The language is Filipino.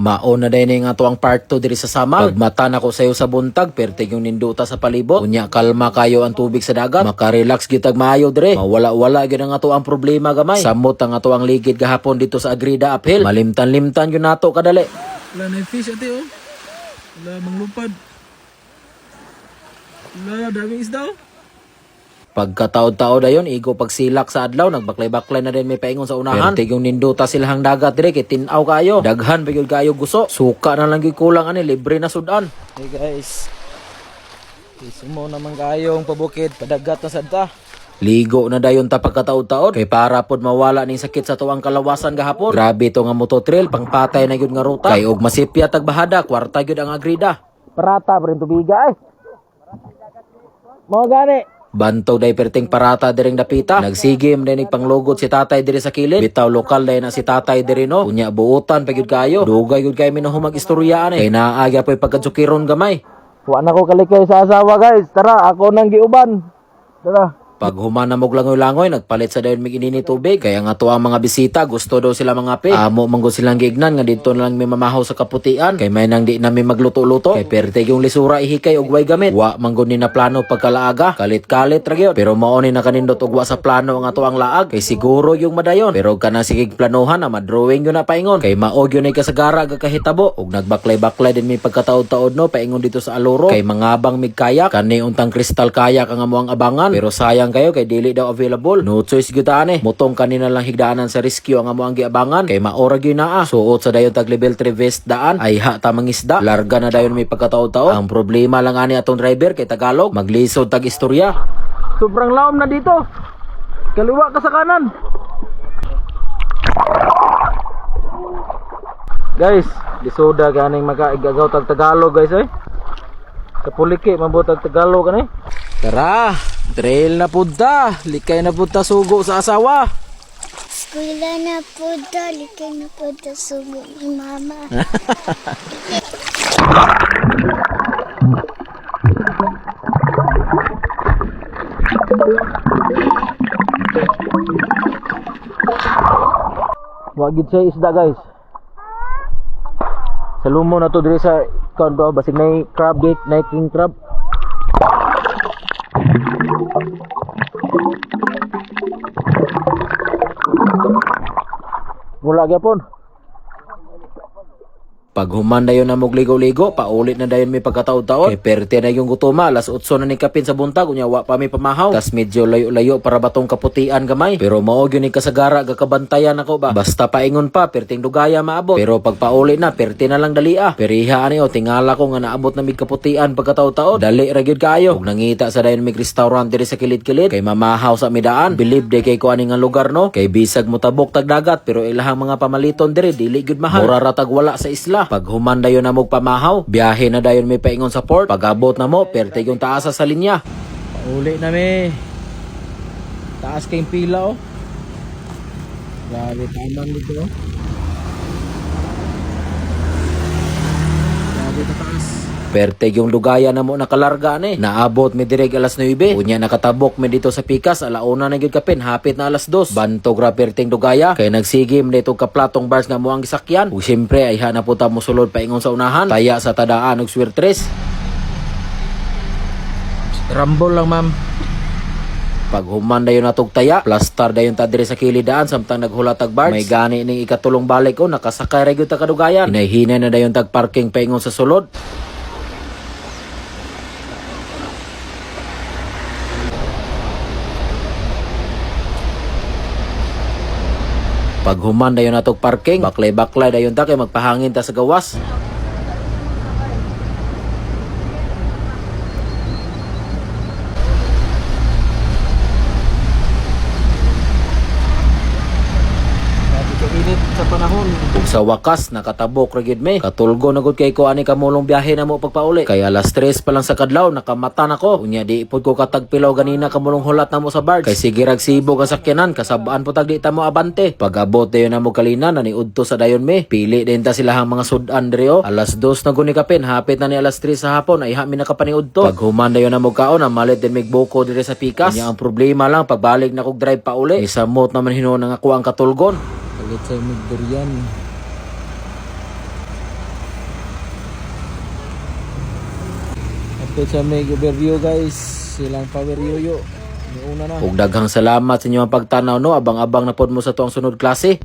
Mao na din nga to ang part 2 diri sa Samar. Pagmata na ko sayo sa buntag, pertig yung ninduta sa palibot. Unya kalma kayo ang tubig sa dagat. Makarelax gitag maayo dire. Mawala-wala gyud nga to ang problema gamay. Samot ang ato ang ligid gahapon dito sa Agrida Uphill. Malimtan-limtan yun nato kadali. Wala na yung fish ate oh. Wala manglupad. Wala daming isda oh. Pagkataod-taod ayon, igo pagsilak sa adlaw, nagbaklay-baklay na din may paingon sa unahan. Pertig yung ninduta silahang dagat dire, kay tinaw kayo. Daghan pa yun kayo gusto. Suka na lang yung kulang ani, libre na sudan. Hey guys. Isumo naman kayong pabukid, padagat na sadta. Ligo na dayon ta pagkataod-taod, kay para pod mawala ning sakit sa tuwang kalawasan gahapon. Grabe to nga mototrail, pangpatay na yun nga ruta. Kay og masipya tagbahada, kwarta yun ang Agrida. Parata pa rin tubiga eh. Mga gani. Bantaw day perting parata diring dapita. Nagsigim din panglugod si tatay diri sa kilid. Bitaw lokal day na si tatay diri no. Unya buutan pa gyud kayo. Dugay gyud kay minahumag istoryaan eh. Kay naagya po'y pagkadsukiron gamay. Wa na ko kalikay sa asawa guys. Tara, ako nang giuban. Tara. Pag humana mog langoy-langoy, nagpalit sa dayon mig inini tubig. Kaya nga to ang mga bisita, gusto daw sila mga pe. Amo manggo silang giignan nga dito na lang may mamahaw sa kaputian. Kay may nang di namin magluto-luto. Kay pertig yung lisura ihikay og way gamit. Wa manggo ni na plano pagkalaaga. Kalit-kalit ra gyud. Pero mao ni nakanindot og wa sa plano ang ato ang laag. Kay siguro yung madayon. Pero kana sigig planuhan na madrawing yun na paingon. Kay mao gyud ay kasagara ga kahitabo. Og nagbaklay-baklay din may pagkataod-taod no paingon dito sa Aluro. Kay mangabang mig kayak. Kani untang kristal kayak ang amuang abangan. Pero sayang kayo kay dili daw available. No choice gyud ani. Motong kanina lang higdaanan sa rescue ang amo ang giabangan kay maora gyud naa. Suot sa dayon tag level 3 vest daan ay ha ta mangisda. Larga na dayon may pagkataod-taod. Ang problema lang ani atong driver kay Tagalog maglisod tag istorya. Sobrang lawom na dito. Kaliwa ka sa kanan. Guys, lisoda ganing makaigagaw tag Tagalog guys eh. Kapuliki mabutag Tagalog kanay. Tara, trail na punta. Likay na punta sugo sa asawa. Eskwela na punta, likay na punta sugo ni mama. Wagid sa isda guys. Sa lumo na to diri sa kondo basig nay crab gate, nay king crab. Mula gyapon. Pag human dayon na mog ligo-ligo, paulit na dayon may pagkataod-taod. Kay perte na yung gutuma, alas 8 na ni kapin sa buntag, unya wa pa may pamahaw. Tas medyo layo-layo para batong kaputian gamay. Pero mao gyud ni kasagara gakabantayan ako ba. Basta paingon pa, perting dugaya maabot. Pero pag paulit na, perte na lang dalia. Periha ani o tingala ko nga naabot na mig kaputian pagkataod-taod. Dali ra gyud kayo. Ug nangita sa dayon mig restaurant diri sa kilid-kilid kay mamahaw sa midaan. Believe de kay ko ani nga lugar no. Kay bisag motabok tag dagat pero ilahang mga pamaliton diri dili gyud mahal. Mura ra tag wala sa isla. Pag human dayon na mog pamahaw, biyahe na dayon may paingon sa port. Pag abot na mo, perte yung taasa sa linya. Uli na mi. Taas kayong pila oh. Grabe tamang dito oh. Grabe na taas. Perte yung lugaya na mo nakalarga ni. Naabot mi direg alas 9. Unya nakatabok mi dito sa pikas alauna na gyud kapin hapit na alas 2. Bantog ra perting dugaya kay nagsigim dito ka platong bars nga mo ang gisakyan. Ug syempre ay hana po ta mo sulod paingon sa unahan. Taya sa tadaan og swirtres. Rambol lang ma'am. Pag human dayon natog taya, plaster dayon ta diri sa kilidaan samtang naghulat tag bars. May gani ning ikatulong balik ko nakasakay ra gyud ta kadugayan. Hinay-hinay na dayon tag parking paingon sa sulod. Pag human dayon natog parking, baklay-baklay dayon ta kay magpahangin ta sa gawas. Init sa panahon. Ug sa wakas nakatabok ra gyud mi. Katulgo na gud kay ko ani kamulong biyahe na mo pagpauli. Kay alas 3 pa lang sa kadlaw nakamata na ko. Unya di pud ko katagpilaw ganina kamulong hulat na mo sa barge. Kay sige rag sibog ang sakyanan kasabaan pud tag di ta mo abante. Pag abot dayon na mo kalina na niudto sa dayon mi. Pili din ta silahang mga sudan diri o. Alas 2 na guni kapin hapit na ni alas 3 sa hapon ay mi nakapaniudto. Pag human dayon na mo kaon malit din mig buko diri sa pikas. Unya ang problema lang pagbalik na kog drive pa uli. Isamot naman hinuon nga ako ang katulgon. Palit sa migdurian. Ito sa may overview guys, silang power yoyo. May una na. Ug daghang salamat sa inyong pagtanaw no, abang-abang na pod mo sa tuang sunod klase.